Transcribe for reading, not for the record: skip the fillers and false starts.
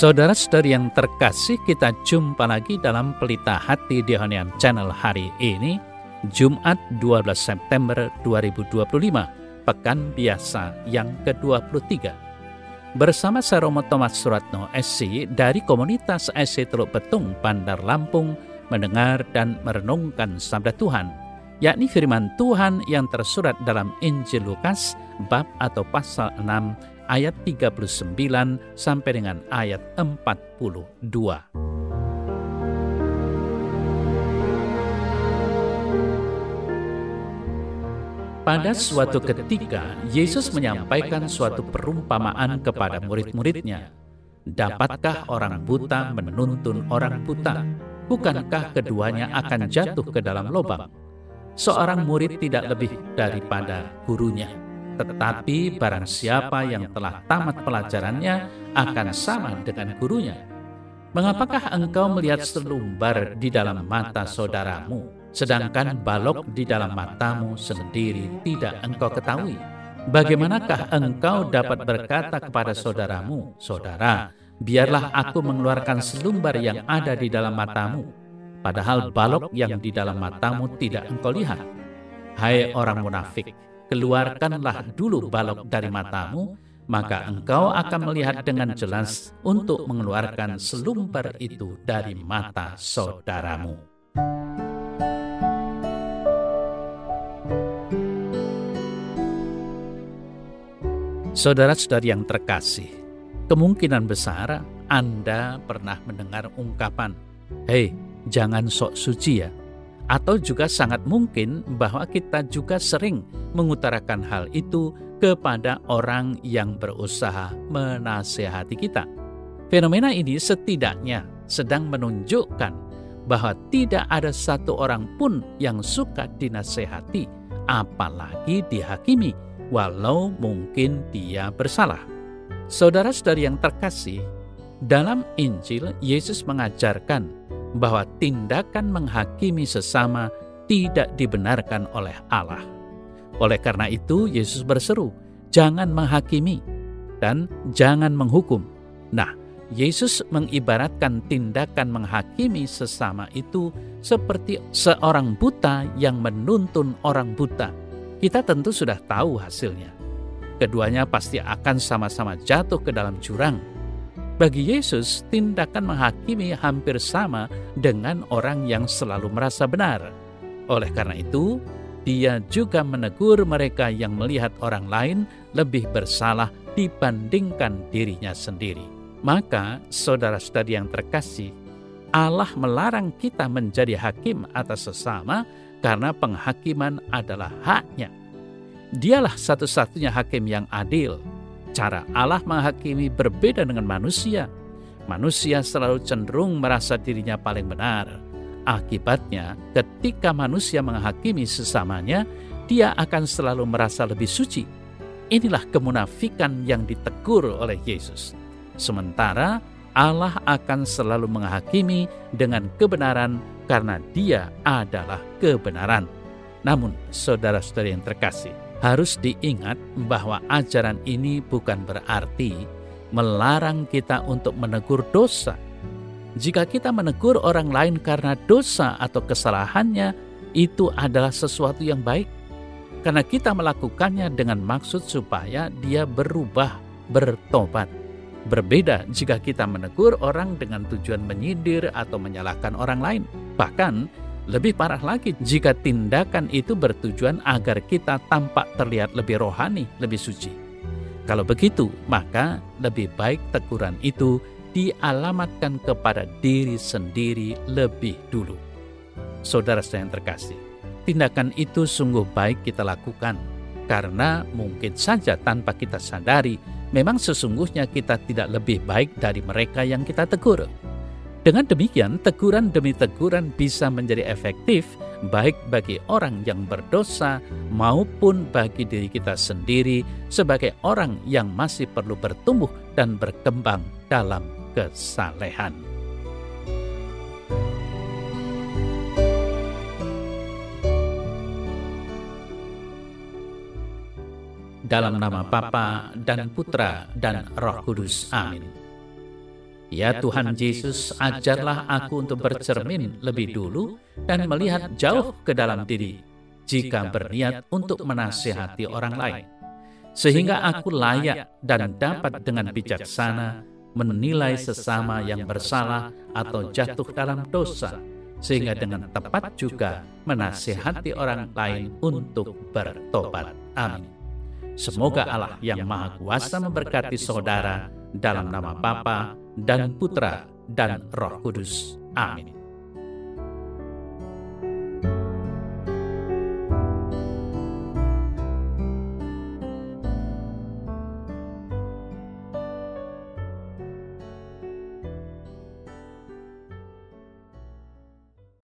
Saudara-saudari yang terkasih, kita jumpa lagi dalam Pelita Hati di Honian Channel hari ini, Jumat 12 September 2025, Pekan Biasa yang ke-23. Bersama saya Romo Thomas Suratno SC dari komunitas SC Teluk Betung, Bandar Lampung, mendengar dan merenungkan sabda Tuhan, yakni firman Tuhan yang tersurat dalam Injil Lukas, bab atau pasal 6, ayat 39 sampai dengan ayat 42. Pada suatu ketika, Yesus menyampaikan suatu perumpamaan kepada murid-muridnya. Dapatkah orang buta menuntun orang buta? Bukankah keduanya akan jatuh ke dalam lubang? Seorang murid tidak lebih daripada gurunya. Tetapi barang siapa yang telah tamat pelajarannya akan sama dengan gurunya. Mengapakah engkau melihat selumbar di dalam mata saudaramu, sedangkan balok di dalam matamu sendiri tidak engkau ketahui? Bagaimanakah engkau dapat berkata kepada saudaramu, "Saudara, biarlah aku mengeluarkan selumbar yang ada di dalam matamu," padahal balok yang di dalam matamu tidak engkau lihat? Hai orang munafik, keluarkanlah dulu balok dari matamu, maka engkau akan melihat dengan jelas untuk mengeluarkan selumbar itu dari mata saudaramu. Saudara-saudari yang terkasih, kemungkinan besar Anda pernah mendengar ungkapan, "Hei, jangan sok suci ya." Atau juga sangat mungkin bahwa kita juga sering mengutarakan hal itu kepada orang yang berusaha menasehati kita. Fenomena ini setidaknya sedang menunjukkan bahwa tidak ada satu orang pun yang suka dinasehati, apalagi dihakimi, walau mungkin dia bersalah. Saudara-saudari yang terkasih, dalam Injil Yesus mengajarkan bahwa tindakan menghakimi sesama tidak dibenarkan oleh Allah. Oleh karena itu, Yesus berseru, "Jangan menghakimi dan jangan menghukum." Nah, Yesus mengibaratkan tindakan menghakimi sesama itu seperti seorang buta yang menuntun orang buta. Kita tentu sudah tahu hasilnya. Keduanya pasti akan sama-sama jatuh ke dalam jurang. Bagi Yesus, tindakan menghakimi hampir sama dengan orang yang selalu merasa benar. Oleh karena itu, dia juga menegur mereka yang melihat orang lain lebih bersalah dibandingkan dirinya sendiri. Maka, saudara-saudari yang terkasih, Allah melarang kita menjadi hakim atas sesama karena penghakiman adalah haknya. Dialah satu-satunya hakim yang adil. Cara Allah menghakimi berbeda dengan manusia. Manusia selalu cenderung merasa dirinya paling benar. Akibatnya, ketika manusia menghakimi sesamanya, dia akan selalu merasa lebih suci. Inilah kemunafikan yang ditegur oleh Yesus. Sementara Allah akan selalu menghakimi dengan kebenaran karena Dia adalah kebenaran. Namun, saudara-saudari yang terkasih, harus diingat bahwa ajaran ini bukan berarti melarang kita untuk menegur dosa. Jika kita menegur orang lain karena dosa atau kesalahannya, itu adalah sesuatu yang baik. Karena kita melakukannya dengan maksud supaya dia berubah, bertobat. Berbeda jika kita menegur orang dengan tujuan menyindir atau menyalahkan orang lain. Bahkan, lebih parah lagi jika tindakan itu bertujuan agar kita tampak terlihat lebih rohani, lebih suci. Kalau begitu, maka lebih baik teguran itu dialamatkan kepada diri sendiri lebih dulu. Saudara yang terkasih, tindakan itu sungguh baik kita lakukan, karena mungkin saja tanpa kita sadari, memang sesungguhnya kita tidak lebih baik dari mereka yang kita tegur. Dengan demikian, teguran demi teguran bisa menjadi efektif baik bagi orang yang berdosa maupun bagi diri kita sendiri sebagai orang yang masih perlu bertumbuh dan berkembang dalam kesalehan. Dalam nama Bapa dan Putra dan Roh Kudus. Amin. Ya Tuhan Yesus, ajarlah aku untuk bercermin lebih dulu dan melihat jauh ke dalam diri jika berniat untuk menasihati orang lain, sehingga aku layak dan dapat dengan bijaksana menilai sesama yang bersalah atau jatuh dalam dosa, sehingga dengan tepat juga menasihati orang lain untuk bertobat. Amin. Semoga Allah yang Maha Kuasa memberkati saudara dalam nama Bapa dan Putra dan Roh Kudus. Amin.